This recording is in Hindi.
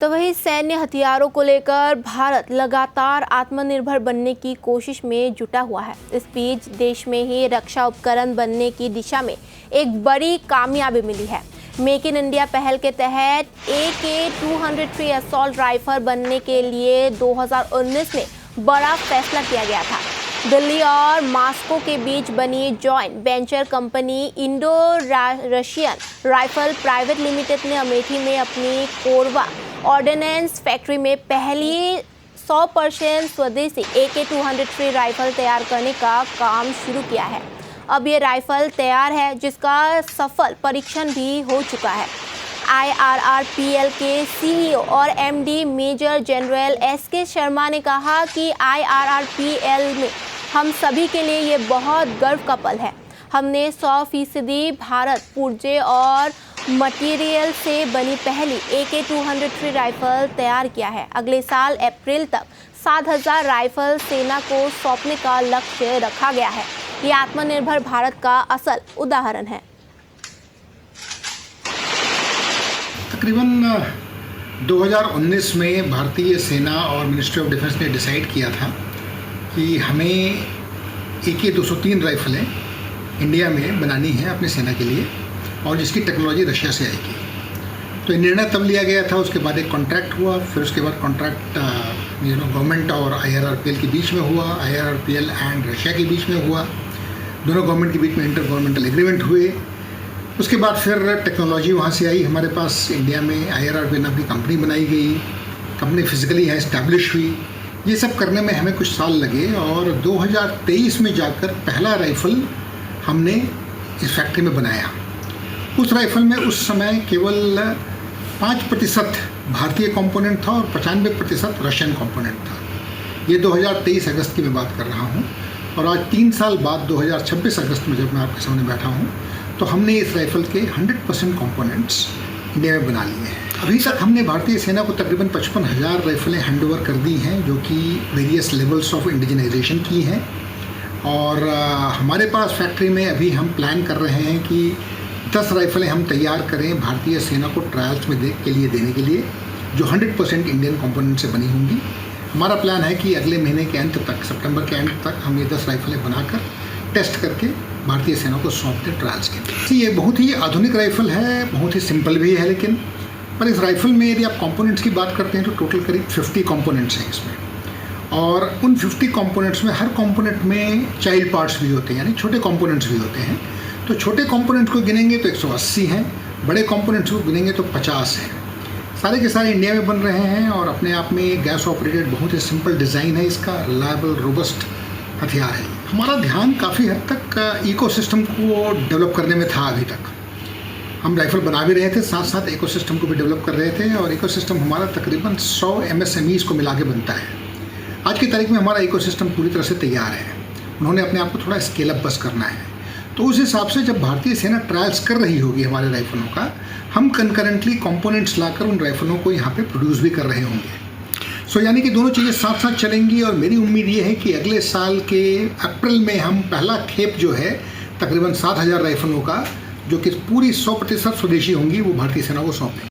तो वही सैन्य हथियारों को लेकर भारत लगातार आत्मनिर्भर बनने की कोशिश में जुटा हुआ है। इस बीच देश में ही रक्षा उपकरण बनने की दिशा में एक बड़ी कामयाबी मिली है। मेक इन इंडिया पहल के तहत AK-203 असॉल्ट राइफल बनने के लिए 2019 में बड़ा फैसला किया गया था। दिल्ली और मॉस्को के बीच बनी joint venture company Indo Russian rifle private limited ने अमेठी में अपनी कोरबा ऑर्डिनेंस फैक्ट्री में पहली 100% स्वदेशी AK-203 राइफल तैयार करने का काम शुरू किया है। अब ये राइफल तैयार है, जिसका सफल परीक्षण भी हो चुका है। IRRPL के CEO और MD major general SK Sharma ने कहा कि IRRPL में हम सभी के लिए ये बहुत गर्व का पल है। हमने 100% भारत पुर्जे और मटेरियल से बनी पहली AK-203 राइफल तैयार किया है। अगले साल अप्रैल तक 7000 राइफल सेना को सौंपने का लक्ष्य रखा गया है। ये आत्मनिर्भर भारत का असल उदाहरण है। तकरीबन 2019 में भारतीय सेना और मिनिस्ट्री ऑफ डिफेंस ने डिसाइड किया था कि हमें AK-203 राइफलें इंडिया में बनानी है अपनी सेना के लिए, और जिसकी टेक्नोलॉजी रशिया से आएगी। तो ये निर्णय तब लिया गया था। उसके बाद एक कॉन्ट्रैक्ट हुआ, फिर उसके बाद कॉन्ट्रैक्ट गवर्नमेंट और IRRPL के बीच में हुआ, IRRPL एंड रशिया के बीच में हुआ, दोनों गवर्नमेंट के बीच में इंटर गवर्नमेंटल एग्रीमेंट हुए। उसके बाद फिर टेक्नोलॉजी वहाँ से आई हमारे पास इंडिया में। IRRPL नाम की कंपनी बनाई गई, कंपनी फिजिकली यहाँ इस्टेब्लिश हुई। ये सब करने में हमें कुछ साल लगे और 2023 में जाकर पहला राइफ़ल हमने इस फैक्ट्री में बनाया। उस राइफ़ल में उस समय केवल 5% भारतीय कंपोनेंट था और 95% रशियन कंपोनेंट था। ये 2023 अगस्त की मैं बात कर रहा हूँ, और आज 3 साल बाद 2026 अगस्त में जब मैं आपके सामने बैठा हूँ, तो हमने इस राइफ़ल के 100% कंपोनेंट्स इंडिया में बना लिए हैं। अभी तक हमने भारतीय सेना को तकरीबन 55,000 राइफ़लें हैंडओवर कर दी हैं, जो कि वेरियस लेवल्स ऑफ इंडिजनाइजेशन की हैं। और हमारे पास फैक्ट्री में अभी हम प्लान कर रहे हैं कि 10 राइफ़लें हम तैयार करें भारतीय सेना को ट्रायल्स में के लिए देने के लिए, जो 100% इंडियन कंपोनेंट से बनी होंगी। हमारा प्लान है कि अगले महीने के अंत तक, सितंबर के अंत तक, हम ये 10 राइफ़लें बनाकर टेस्ट करके भारतीय सेना को सौंप दें ट्रायल्स के लिए। ये बहुत ही आधुनिक राइफ़ल है, बहुत ही सिंपल भी है, लेकिन पर इस राइफ़ल में यदि आप कंपोनेंट्स की बात करते हैं तो टोटल करीब 50 कंपोनेंट्स हैं इसमें। और उन 50 कंपोनेंट्स में हर कंपोनेंट में चाइल्ड पार्ट्स भी होते हैं, यानी छोटे कंपोनेंट्स भी होते हैं। तो छोटे कंपोनेंट्स को गिनेंगे तो 180 हैं, बड़े कंपोनेंट्स को गिनेंगे तो 50 हैं। सारे के सारे इंडिया में बन रहे हैं और अपने आप में गैस ऑपरेटेड बहुत ही सिंपल डिज़ाइन है इसका, रिलायबल रोबस्ट हथियार है। हमारा ध्यान काफ़ी हद तक इकोसिस्टम को डेवलप करने में था। अभी तक हम राइफ़ल बना भी रहे थे, साथ साथ इकोसिस्टम को भी डेवलप कर रहे थे, और इकोसिस्टम हमारा तकरीबन 100 MSMEs को मिला के बनता है। आज की तारीख में हमारा इकोसिस्टम पूरी तरह से तैयार है। उन्होंने अपने आप को थोड़ा स्केल अप बस करना है। तो उस हिसाब से जब भारतीय सेना ट्रायल्स कर रही होगी हमारे राइफ़लों का, हम कंकरेंटली कंपोनेंट्स लाकर उन राइफ़लों को यहाँ पे प्रोड्यूस भी कर रहे होंगे। यानी कि दोनों चीज़ें साथ साथ चलेंगी, और मेरी उम्मीद ये है कि अगले साल के अप्रैल में हम पहला खेप जो है तकरीबन 7000 राइफ़लों का, जो कि पूरी 100% स्वदेशी होंगी, वो भारतीय सेना को सौंपें।